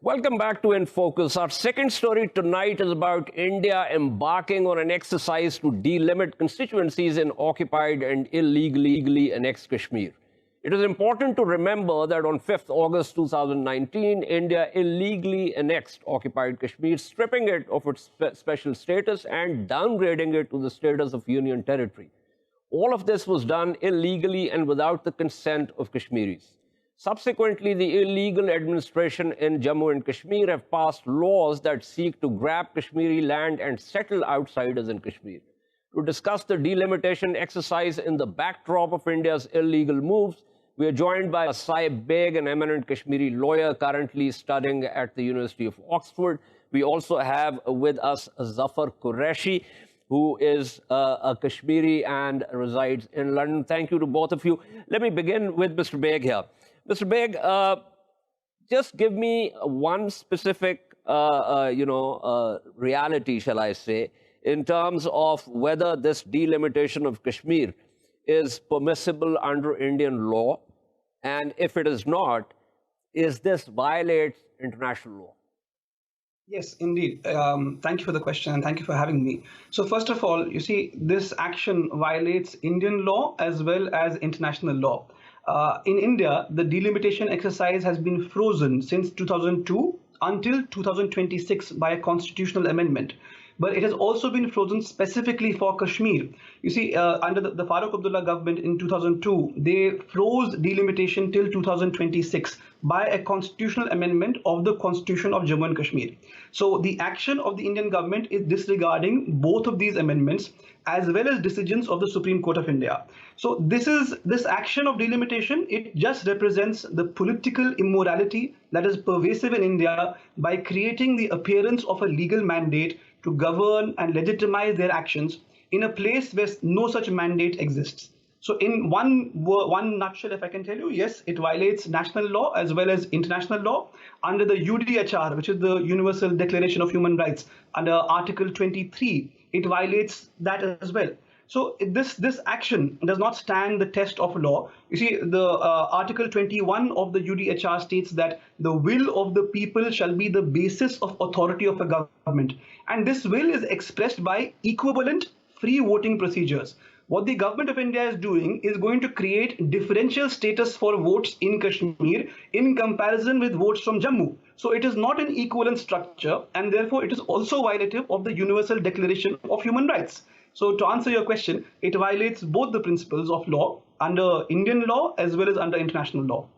Welcome back to In Focus. Our second story tonight is about India embarking on an exercise to delimit constituencies in occupied and illegally annexed Kashmir. It is important to remember that on 5th August 2019, India illegally annexed occupied Kashmir, stripping it of its special status and downgrading it to the status of union territory. All of this was done illegally and without the consent of Kashmiris. Subsequently, the illegal administration in Jammu and Kashmir have passed laws that seek to grab Kashmiri land and settle outsiders in Kashmir. To discuss the delimitation exercise in the backdrop of India's illegal moves, we are joined by Mirza Saaib Beg, an eminent Kashmiri lawyer currently studying at the University of Oxford. We also have with us Zafar Qureshi, who is a Kashmiri and resides in London. Thank you to both of you. Let me begin with Mr. Beg here. Mr. Beg, just give me one specific, reality, shall I say, in terms of whether this delimitation of Kashmir is permissible under Indian law, and if it is not, is this violates international law? Yes, indeed. Thank you for the question and thank you for having me. So first of all, you see, this action violates Indian law as well as international law. In India, the delimitation exercise has been frozen since 2002 until 2026 by a constitutional amendment. But it has also been frozen specifically for Kashmir. You see, under the Farooq Abdullah government in 2002, they froze delimitation till 2026 by a constitutional amendment of the Constitution of Jammu and Kashmir. So the action of the Indian government is disregarding both of these amendments as well as decisions of the Supreme Court of India. So this action of delimitation, it just represents the political immorality that is pervasive in India by creating the appearance of a legal mandate to govern and legitimize their actions in a place where no such mandate exists. So in one nutshell, if I can tell you, yes, it violates national law as well as international law. Under the UDHR, which is the Universal Declaration of Human Rights, under Article 23, it violates that as well. So this action does not stand the test of law. You see, the Article 21 of the UDHR states that the will of the people shall be the basis of authority of a government. And this will is expressed by equivalent free voting procedures. What the government of India is doing is going to create differential status for votes in Kashmir in comparison with votes from Jammu. So it is not an equivalent structure, and therefore it is also violative of the Universal Declaration of Human Rights. So to answer your question, it violates both the principles of law under Indian law as well as under international law.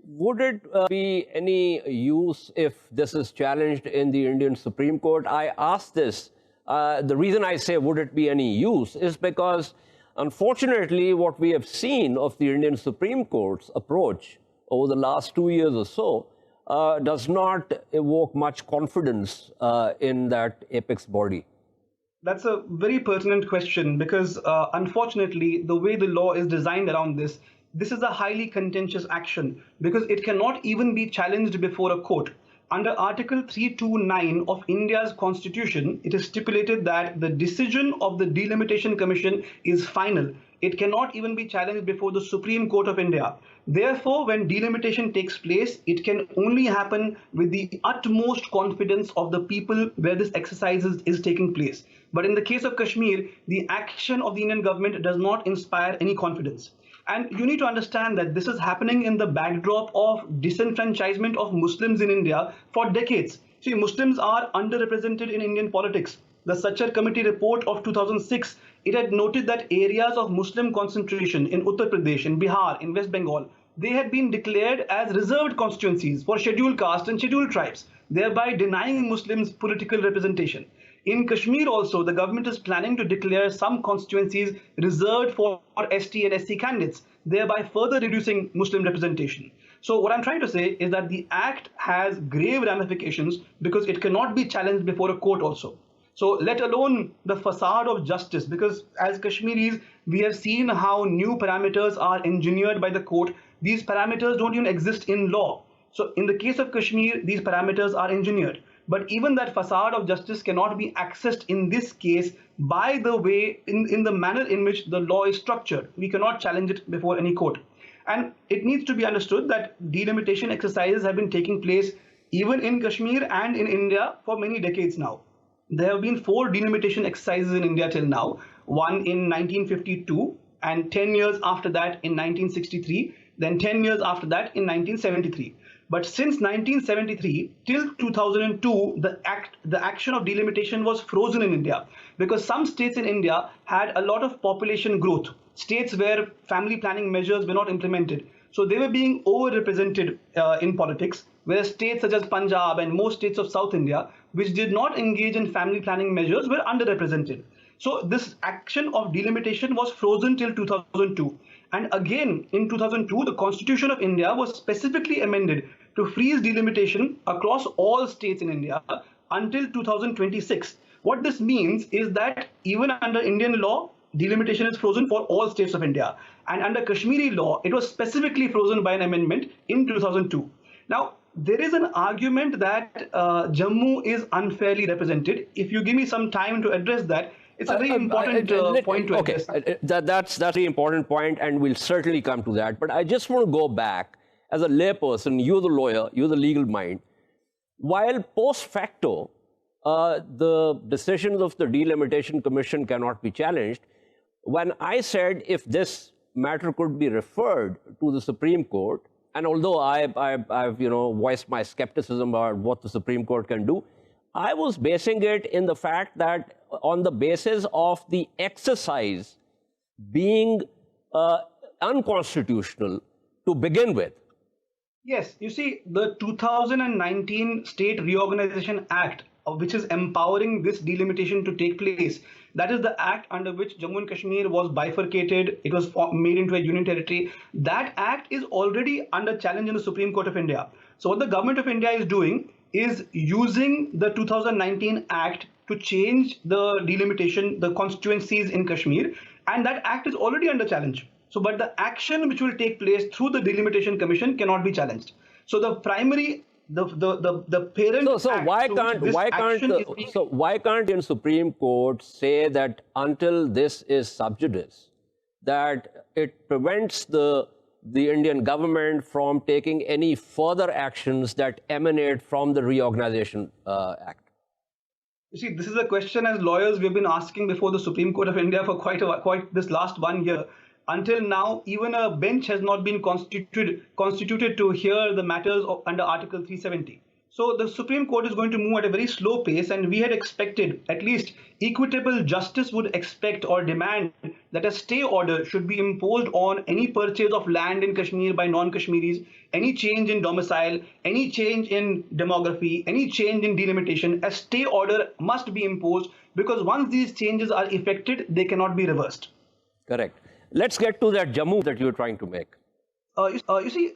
Would it be any use if this is challenged in the Indian Supreme Court? I ask this. The reason I say would it be any use is because, unfortunately, what we have seen of the Indian Supreme Court's approach over the last 2 years or so does not evoke much confidence in that apex body. That's a very pertinent question because, unfortunately, the way the law is designed around this is a highly contentious action because it cannot even be challenged before a court. Under Article 329 of India's constitution, it is stipulated that the decision of the Delimitation Commission is final. It cannot even be challenged before the Supreme Court of India. Therefore, when delimitation takes place, it can only happen with the utmost confidence of the people where this exercise is taking place. But in the case of Kashmir, the action of the Indian government does not inspire any confidence. And you need to understand that this is happening in the backdrop of disenfranchisement of Muslims in India for decades. See, Muslims are underrepresented in Indian politics. The Sachar Committee report of 2006, it had noted that areas of Muslim concentration in Uttar Pradesh, in Bihar, in West Bengal, they had been declared as reserved constituencies for scheduled caste and scheduled tribes, thereby denying Muslims political representation. In Kashmir also, the government is planning to declare some constituencies reserved for ST and SC candidates, thereby further reducing Muslim representation. So what I'm trying to say is that the act has grave ramifications because it cannot be challenged before a court also. So let alone the facade of justice, because as Kashmiris, we have seen how new parameters are engineered by the court. These parameters don't even exist in law. So in the case of Kashmir, these parameters are engineered. But even that facade of justice cannot be accessed in this case by the way, in the manner in which the law is structured. We cannot challenge it before any court. And it needs to be understood that delimitation exercises have been taking place even in Kashmir and in India for many decades now. There have been 4 delimitation exercises in India till now, one in 1952 and 10 years after that in 1963, then 10 years after that in 1973. But since 1973 till 2002, the action of delimitation was frozen in India because some states in India had a lot of population growth, states where family planning measures were not implemented. So they were being overrepresented in politics, whereas states such as Punjab and most states of South India, which did not engage in family planning measures, were underrepresented. So this action of delimitation was frozen till 2002. And again, in 2002, the Constitution of India was specifically amended to freeze delimitation across all states in India until 2026. What this means is that even under Indian law, delimitation is frozen for all states of India. And under Kashmiri law, it was specifically frozen by an amendment in 2002. Now, there is an argument that Jammu is unfairly represented. If you give me some time to address that, it's a very important point to address. That's a very important point, and we'll certainly come to that. But I just want to go back as a layperson. You're the lawyer, you're the legal mind. While post facto, the decisions of the Delimitation Commission cannot be challenged, when I said if this matter could be referred to the Supreme Court, and although I've voiced my skepticism about what the Supreme Court can do, I was basing it in the fact that on the basis of the exercise being unconstitutional to begin with. Yes, you see, the 2019 State Reorganization Act, which is empowering this delimitation to take place, that is the act under which Jammu and Kashmir was bifurcated. It was made into a union territory. That act is already under challenge in the Supreme Court of India. So what the government of India is doing is using the 2019 act to change the delimitation, the constituencies in Kashmir, and that act is already under challenge. So, but the action which will take place through the Delimitation Commission cannot be challenged. So the primary, the parent. So why can't in Supreme Court say that until this is sub judice, that it prevents the Indian government from taking any further actions that emanate from the Reorganization Act? You see, this is a question as lawyers we've been asking before the Supreme Court of India for quite this last 1 year. Until now, even a bench has not been constituted to hear the matters under Article 370. So the Supreme Court is going to move at a very slow pace, and we had expected, at least equitable justice would expect or demand, that a stay order should be imposed on any purchase of land in Kashmir by non-Kashmiris, any change in domicile, any change in demography, any change in delimitation. A stay order must be imposed because once these changes are effected, they cannot be reversed. Correct. Let's get to that Jammu that you're trying to make. You see,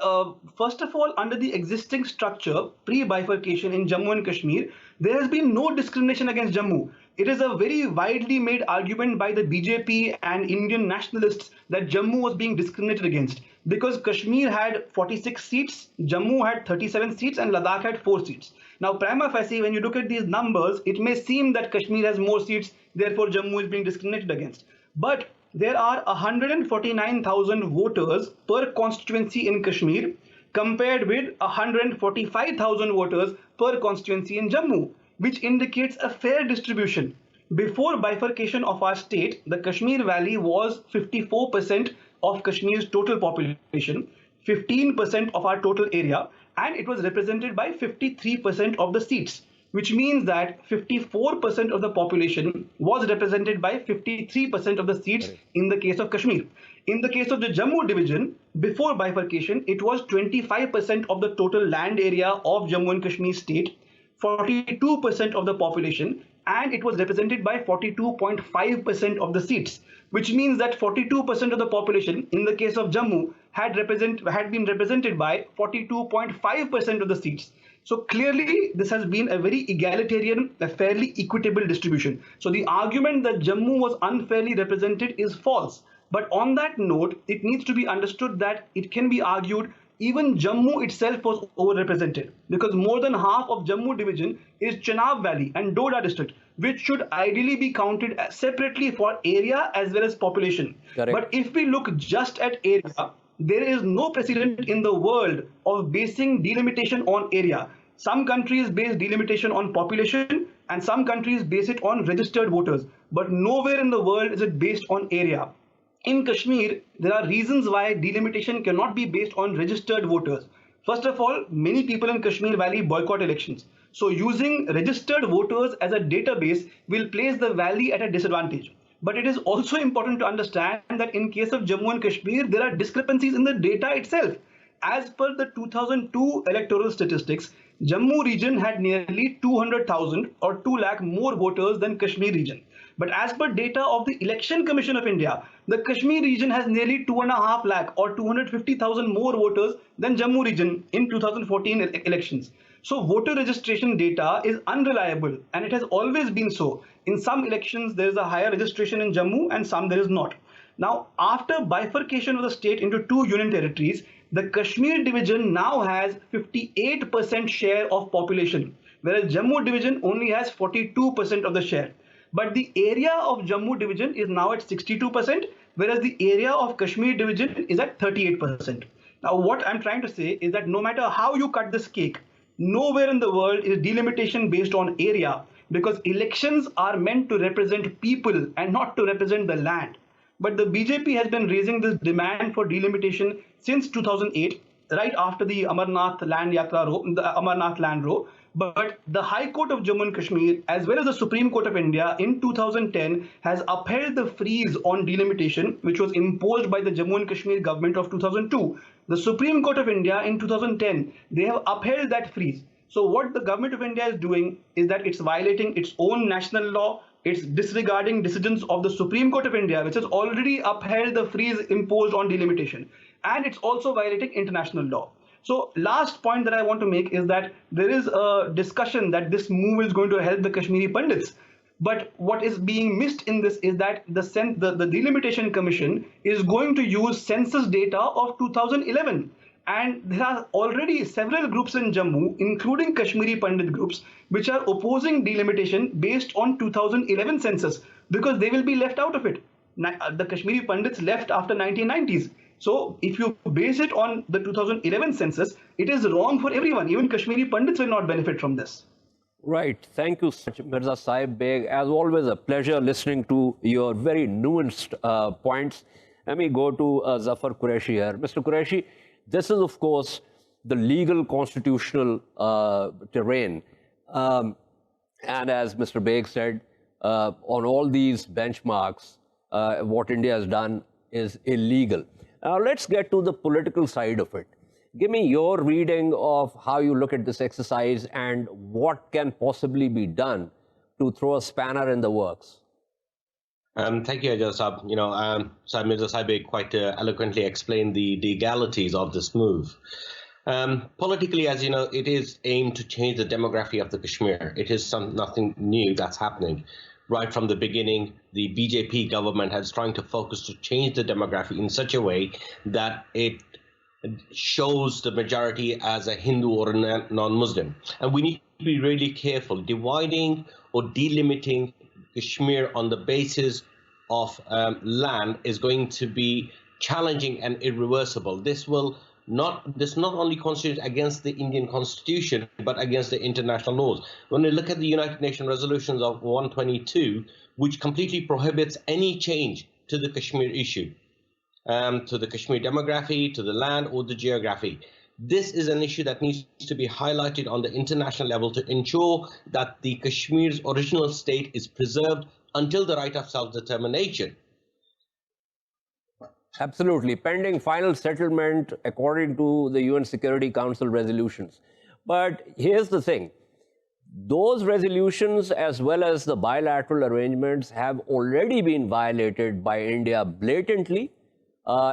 first of all, under the existing structure, pre-bifurcation in Jammu and Kashmir, there has been no discrimination against Jammu. It is a very widely made argument by the BJP and Indian nationalists that Jammu was being discriminated against because Kashmir had 46 seats, Jammu had 37 seats, and Ladakh had 4 seats. Now, prima facie, when you look at these numbers, it may seem that Kashmir has more seats, therefore Jammu is being discriminated against. But there are 149,000 voters per constituency in Kashmir compared with 145,000 voters per constituency in Jammu, which indicates a fair distribution. Before bifurcation of our state, the Kashmir Valley was 54% of Kashmir's total population, 15% of our total area, and it was represented by 53% of the seats, which means that 54% of the population was represented by 53% of the seats in the case of Kashmir. In the case of the Jammu division, before bifurcation, it was 25% of the total land area of Jammu and Kashmir state, 42% of the population, and it was represented by 42.5% of the seats, which means that 42% of the population in the case of Jammu had been represented by 42.5% of the seats. So clearly, this has been a very egalitarian, a fairly equitable distribution. So the argument that Jammu was unfairly represented is false. But on that note, it needs to be understood that it can be argued even Jammu itself was overrepresented because more than half of Jammu division is Chenab Valley and Doda district, which should ideally be counted separately for area as well as population. Correct. But if we look just at area, there is no precedent in the world of basing delimitation on area. Some countries base delimitation on population and some countries base it on registered voters. But nowhere in the world is it based on area. In Kashmir, there are reasons why delimitation cannot be based on registered voters. First of all, many people in Kashmir Valley boycott elections. So using registered voters as a database will place the valley at a disadvantage. But it is also important to understand that in case of Jammu and Kashmir, there are discrepancies in the data itself. As per the 2002 electoral statistics, Jammu region had nearly 200,000 or 2 lakh more voters than Kashmir region. But as per data of the Election Commission of India, the Kashmir region has nearly 2.5 lakh or 250,000 more voters than Jammu region in 2014 elections. So voter registration data is unreliable and it has always been so. In some elections, there is a higher registration in Jammu and some there is not. Now, after bifurcation of the state into 2 union territories, the Kashmir division now has 58% share of population, whereas Jammu division only has 42% of the share. But the area of Jammu division is now at 62%, whereas the area of Kashmir division is at 38%. Now, what I'm trying to say is that no matter how you cut this cake, nowhere in the world is delimitation based on area, because elections are meant to represent people and not to represent the land. But the BJP has been raising this demand for delimitation since 2008, right after the Amarnath land row. But the High Court of Jammu and Kashmir, as well as the Supreme Court of India in 2010, has upheld the freeze on delimitation, which was imposed by the Jammu and Kashmir government of 2002. The Supreme Court of India in 2010, they have upheld that freeze. So what the government of India is doing is that it's violating its own national law. It's disregarding decisions of the Supreme Court of India, which has already upheld the freeze imposed on delimitation. And it's also violating international law. So last point that I want to make is that there is a discussion that this move is going to help the Kashmiri Pandits. But what is being missed in this is that the Delimitation Commission is going to use census data of 2011. And there are already several groups in Jammu, including Kashmiri Pandit groups, which are opposing delimitation based on 2011 census because they will be left out of it. The Kashmiri Pandits left after 1990s. So if you base it on the 2011 census, it is wrong for everyone. Even Kashmiri Pandits will not benefit from this. Right. Thank you so much, Mirza Saaib Beg. As always, a pleasure listening to your very nuanced points. Let me go to Zafar Qureshi here. Mr. Qureshi, this is, of course, the legal constitutional terrain. And as Mr. Beg said, on all these benchmarks, what India has done is illegal. Now, let's get to the political side of it. Give me your reading of how you look at this exercise and what can possibly be done to throw a spanner in the works. Thank you, Ajaz Saab. Mirza Saaib Beg quite eloquently explained the legalities of this move. Politically, as you know, it is aimed to change the demography of the Kashmir. It is nothing new that's happening. Right from the beginning, the BJP government has trying to focus to change the demography in such a way that it shows the majority as a Hindu or a non-Muslim. And we need to be really careful. Dividing or delimiting Kashmir on the basis of land is going to be challenging and irreversible. This not only constitutes against the Indian Constitution, but against the international laws. When we look at the United Nations resolutions of 122, which completely prohibits any change to the Kashmir issue, to the Kashmir demography, to the land or the geography. This is an issue that needs to be highlighted on the international level to ensure that the Kashmir's original state is preserved until the right of self-determination. Absolutely, pending final settlement according to the UN Security Council resolutions. But here's the thing. Those resolutions, as well as the bilateral arrangements, have already been violated by India blatantly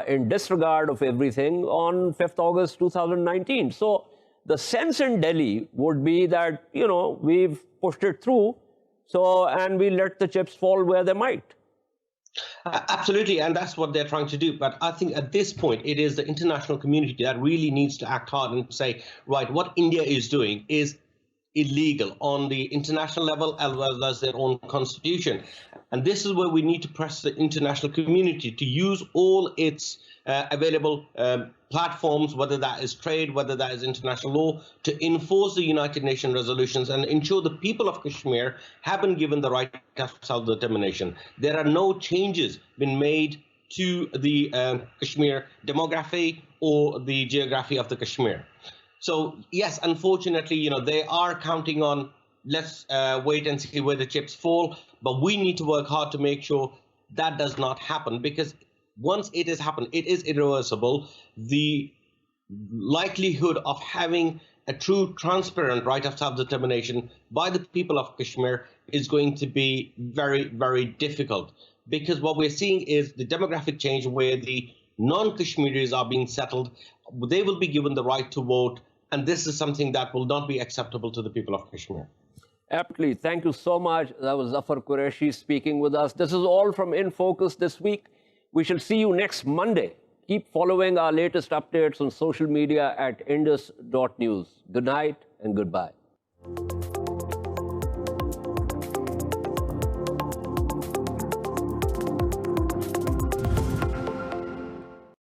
in disregard of everything on 5th August 2019. So the sense in Delhi would be that, we've pushed it through, and we let the chips fall where they might. Absolutely, and that's what they're trying to do. But I think at this point, it is the international community that really needs to act hard and say, right, what India is doing is illegal on the international level as well as their own constitution. And this is where we need to press the international community to use all its available platforms, whether that is trade, whether that is international law, to enforce the United Nations resolutions and ensure the people of Kashmir have been given the right of self-determination. There are no changes been made to the Kashmir demography or the geography of the Kashmir. So yes, unfortunately, they are counting on, let's wait and see where the chips fall, but we need to work hard to make sure that does not happen, because once it has happened, it is irreversible. The likelihood of having a true, transparent right of self-determination by the people of Kashmir is going to be very, very difficult, because what we're seeing is the demographic change where the non-Kashmiris are being settled. They will be given the right to vote, and this is something that will not be acceptable to the people of Kashmir. Aptly. Thank you so much. That was Zafar Qureshi speaking with us. This is all from In Focus this week. We shall see you next Monday. Keep following our latest updates on social media at indus.news. Good night and goodbye.